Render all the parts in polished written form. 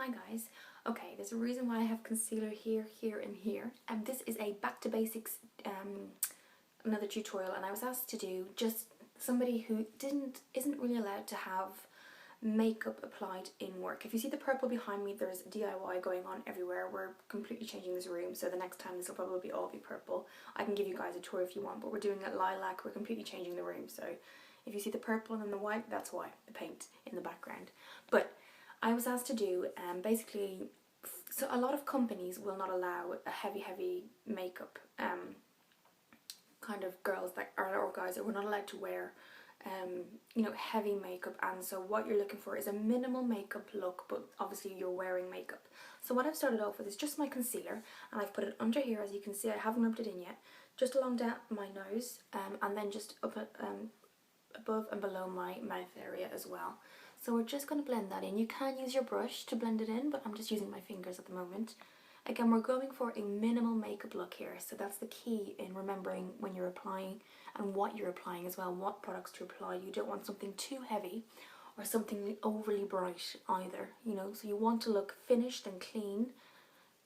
Hi guys. Okay, there's a reason why I have concealer here, here and here. And this is a back to basics another tutorial, and I was asked to do just somebody who isn't really allowed to have makeup applied in work. If you see the purple behind me, there's DIY going on everywhere. We're completely changing this room, so the next time this will probably all be purple. I can give you guys a tour if you want, but we're doing it lilac. We're completely changing the room, so if you see the purple and then the white, that's why, the paint in the background. But I was asked to do basically, so a lot of companies will not allow a heavy makeup, kind of girls that are, or guys that were not allowed to wear heavy makeup. And so what you're looking for is a minimal makeup look, but obviously you're wearing makeup. So what I've started off with is just my concealer, and I've put it under here. As you can see, I haven't rubbed it in yet, just along down my nose, and then just up above and below my mouth area as well. So we're just going to blend that in. You can use your brush to blend it in, but I'm just using my fingers at the moment. Again, we're going for a minimal makeup look here, so that's the key in remembering when you're applying and what you're applying as well, what products to apply. You don't want something too heavy or something overly bright either, so you want to look finished and clean,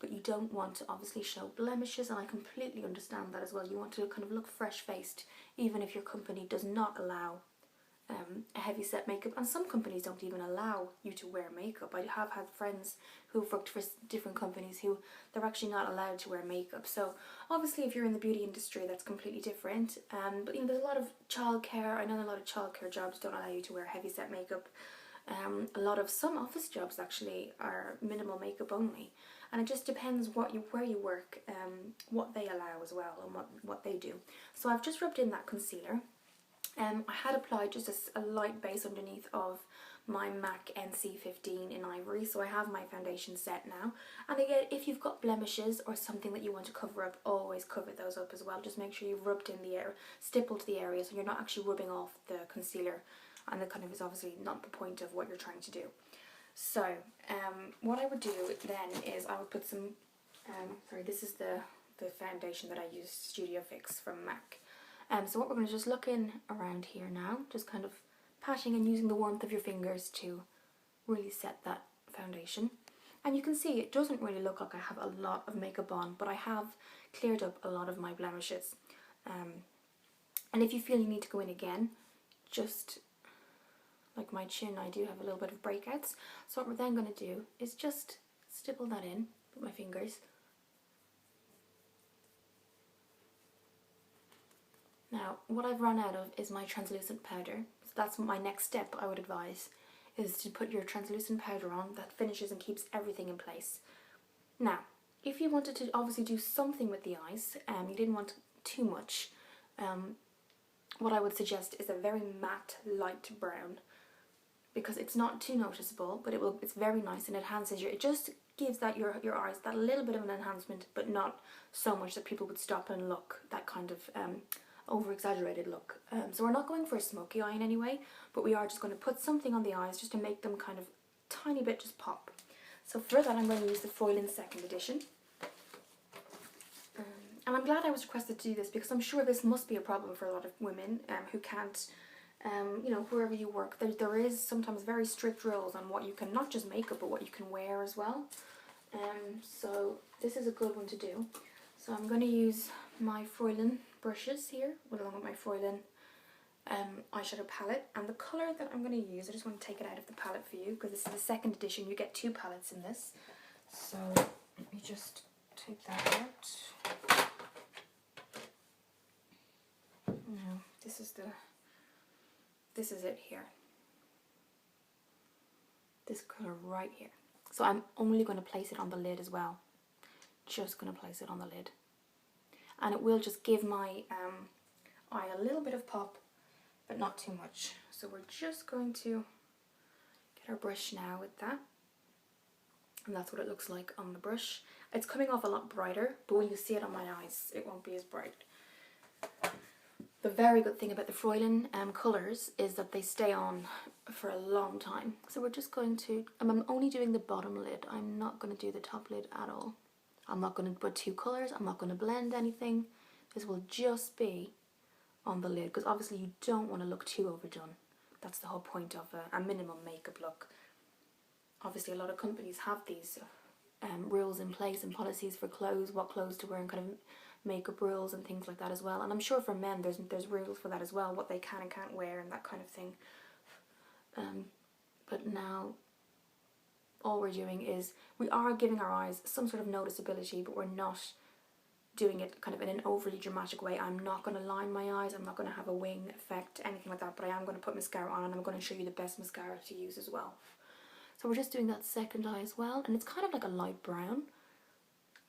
but you don't want to obviously show blemishes, and I completely understand that as well. You want to kind of look fresh-faced, even if your company does not allow a heavy set makeup, and some companies don't even allow you to wear makeup. I have had friends who've worked for different companies who they're actually not allowed to wear makeup. So obviously if you're in the beauty industry, that's completely different. But there's a lot of childcare. I know a lot of childcare jobs don't allow you to wear heavy set makeup. Some office jobs actually are minimal makeup only, and it just depends where you work, what they allow as well, and what they do. So I've just rubbed in that concealer. I had applied just a light base underneath of my MAC NC15 in Ivory, so I have my foundation set now. And again, if you've got blemishes or something that you want to cover up, always cover those up as well. Just make sure you've rubbed in the area, stippled the area, so you're not actually rubbing off the concealer, and that kind of is obviously not the point of what you're trying to do. So what I would do then is I would put some, this is the foundation that I used, Studio Fix from MAC. So what we're going to just look in around here now, just kind of patting and using the warmth of your fingers to really set that foundation. And you can see it doesn't really look like I have a lot of makeup on, but I have cleared up a lot of my blemishes. And if you feel you need to go in again, just like my chin, I do have a little bit of breakouts. So what we're then going to do is just stipple that in with my fingers. Now, what I've run out of is my translucent powder. So that's my next step, I would advise, is to put your translucent powder on. That finishes and keeps everything in place. Now, if you wanted to obviously do something with the eyes, you didn't want too much, what I would suggest is a very matte light brown, because it's not too noticeable, but it's very nice and enhances it just gives that your eyes that little bit of an enhancement, but not so much that people would stop and look, that kind of over-exaggerated look. So we're not going for a smoky eye in any way, but we are just going to put something on the eyes just to make them kind of tiny bit just pop. So for that I'm going to use the Froylan second edition. And I'm glad I was requested to do this, because I'm sure this must be a problem for a lot of women who can't, wherever you work, there is sometimes very strict rules on what you can, not just makeup, but what you can wear as well. So this is a good one to do. So I'm going to use my Froylan brushes here, along with my Froylan eyeshadow palette, and the colour that I'm going to use, I just want to take it out of the palette for you, because this is the second edition. You get 2 palettes in this. So let me just take that out. Now this is it here. This colour right here. So I'm only going to place it on the lid as well. Just going to place it on the lid. And it will just give my eye a little bit of pop, but not too much. So we're just going to get our brush now with that. And that's what it looks like on the brush. It's coming off a lot brighter, but when you see it on my eyes, it won't be as bright. The very good thing about the Froylan colours is that they stay on for a long time. So we're just going to, I'm only doing the bottom lid. I'm not going to do the top lid at all. I'm not going to put 2 colours, I'm not going to blend anything. This will just be on the lid, because obviously you don't want to look too overdone. That's the whole point of a minimum makeup look. obviously a lot of companies have these rules in place and policies for clothes, what clothes to wear, and kind of makeup rules and things like that as well. And I'm sure for men there's rules for that as well, what they can and can't wear and that kind of thing. But now all we're doing is we are giving our eyes some sort of noticeability, but we're not doing it kind of in an overly dramatic way. I'm not going to line my eyes, I'm not going to have a wing effect, anything like that, but I am going to put mascara on, and I'm going to show you the best mascara to use as well. So we're just doing that second eye as well, and it's kind of like a light brown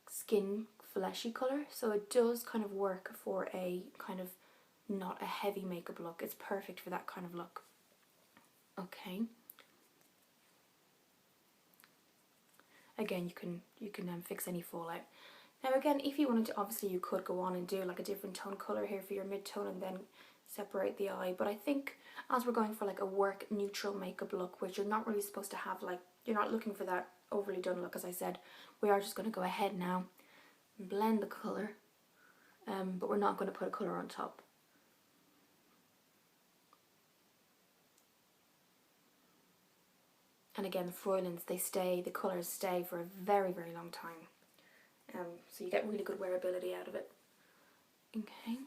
skin fleshy colour, so it does kind of work for a kind of not a heavy makeup look. It's perfect for that kind of look. Okay. Again, you can fix any fallout. Now again, if you wanted to, obviously you could go on and do like a different tone colour here for your mid-tone and then separate the eye, but I think as we're going for like a work neutral makeup look, which you're not really supposed to have, like you're not looking for that overly done look, as I said, we are just going to go ahead now and blend the colour, but we're not going to put a colour on top. And again, the Fräuleins, the colours stay for a very, very long time. So you get really good wearability out of it. Okay.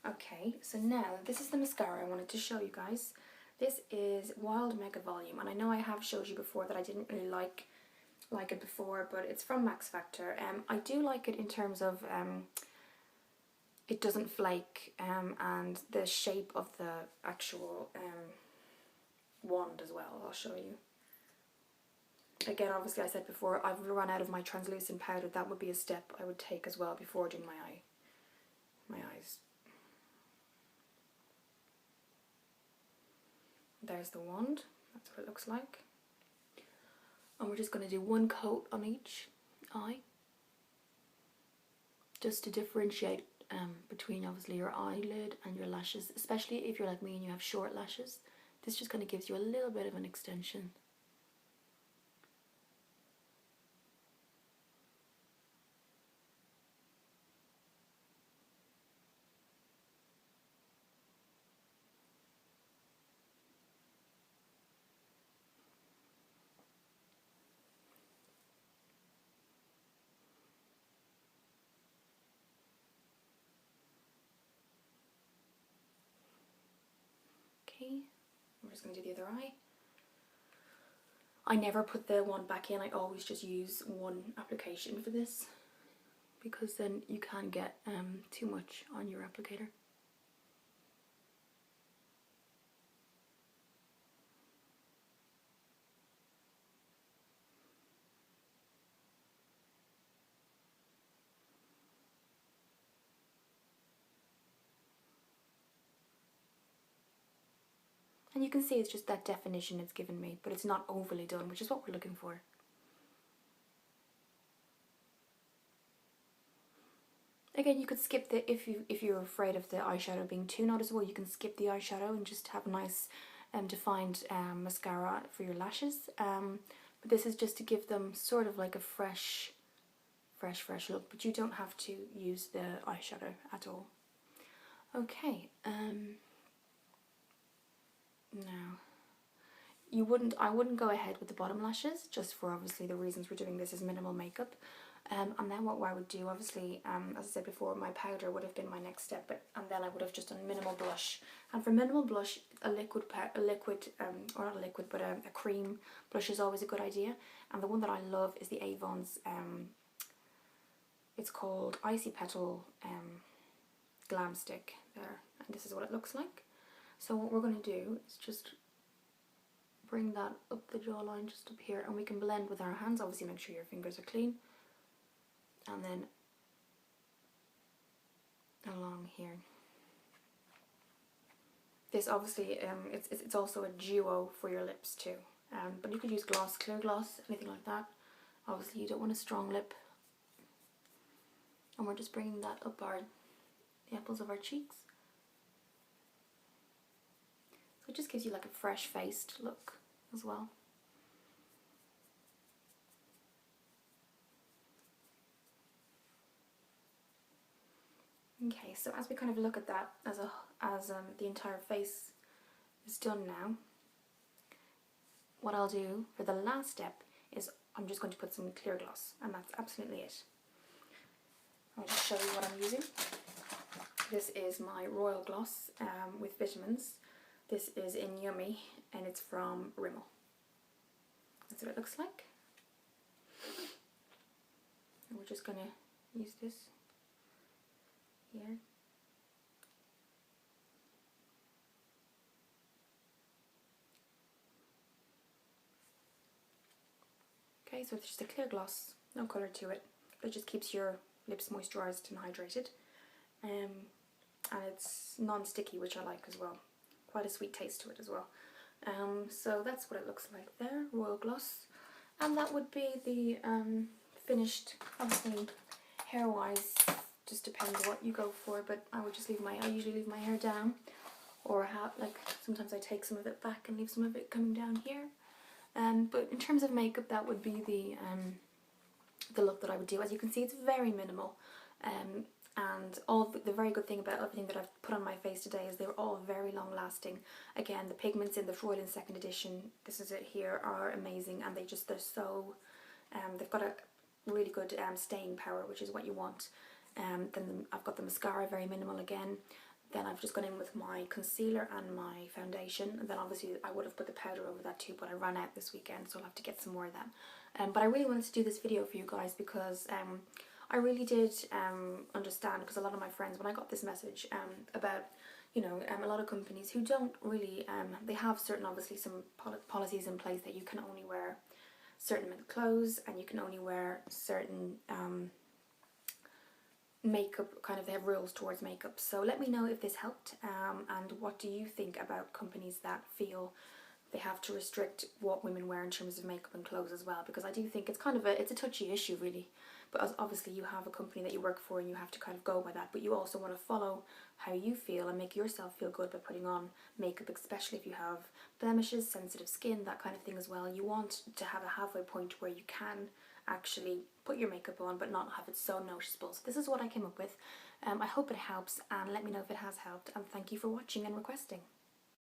Okay, so now this is the mascara I wanted to show you guys. This is Wild Mega Volume, and I know I have showed you before that I didn't really like it before, but it's from Max Factor. I do like it in terms of it doesn't flake, and the shape of the actual wand as well, I'll show you. Again, obviously I said before, I've run out of my translucent powder. That would be a step I would take as well before doing my eyes. There's the wand, that's what it looks like. And we're just going to do one coat on each eye, just to differentiate between obviously your eyelid and your lashes, especially if you're like me and you have short lashes. This just kind of gives you a little bit of an extension. Okay, we're just going to do the other eye. I never put the wand back in, I always just use one application for this, because then you can get too much on your applicator. And you can see it's just that definition it's given me, but it's not overly done, which is what we're looking for. Again, you could skip the, if you're afraid of the eyeshadow being too noticeable, you can skip the eyeshadow and just have a nice defined mascara for your lashes. But this is just to give them sort of like a fresh look, but you don't have to use the eyeshadow at all. Okay, now, I wouldn't go ahead with the bottom lashes, just for obviously the reasons we're doing this is minimal makeup. And then what I would do, obviously, as I said before, my powder would have been my next step, and then I would have just done minimal blush. And for minimal blush, a cream blush is always a good idea. And the one that I love is the Avon's, it's called Icy Petal Glam Stick there, and this is what it looks like. So what we're going to do is just bring that up the jawline, just up here, and we can blend with our hands. Obviously make sure your fingers are clean. And then along here. This obviously, it's also a duo for your lips too. But you could use gloss, clear gloss, anything like that. Obviously you don't want a strong lip. And we're just bringing that up the apples of our cheeks. So it just gives you like a fresh faced look as well. Okay, so as we kind of look at that as the entire face is done now, what I'll do for the last step is I'm just going to put some clear gloss, and that's absolutely it. I'll just show you what I'm using. This is my Royal Gloss with vitamins. This is in Yummy, and it's from Rimmel. That's what it looks like. And we're just going to use this here. Okay, so it's just a clear gloss, no colour to it. It just keeps your lips moisturised and hydrated. And it's non-sticky, which I like as well. Quite a sweet taste to it as well. So that's what it looks like there, Royal Gloss. And that would be the finished, obviously hair-wise, just depends what you go for, but I would just I usually leave my hair down, or sometimes I take some of it back and leave some of it coming down here. But in terms of makeup, that would be the look that I would do. As you can see, it's very minimal, and all the very good thing about everything that I've put on my face today is they're all very long lasting. Again, the pigments in the Freudian second edition, this is it here, are amazing, and they're so they've got a really good staying power, which is what you want. Then I've got the mascara, very minimal again. Then I've just gone in with my concealer and my foundation, and then obviously I would have put the powder over that too, but I ran out this weekend, so I'll have to get some more of that. But I really wanted to do this video for you guys because I really did understand, because a lot of my friends, when I got this message about, you know, a lot of companies who don't really, they have certain, obviously some policies in place that you can only wear certain amount of clothes, and you can only wear certain makeup, they have rules towards makeup. So let me know if this helped, and what do you think about companies that feel they have to restrict what women wear in terms of makeup and clothes as well, because I do think it's it's a touchy issue really, but obviously you have a company that you work for and you have to kind of go by that, but you also want to follow how you feel and make yourself feel good by putting on makeup, especially if you have blemishes, sensitive skin, that kind of thing as well. You want to have a halfway point where you can actually put your makeup on but not have it so noticeable. So this is what I came up with. I hope it helps, and let me know if it has helped, and thank you for watching and requesting.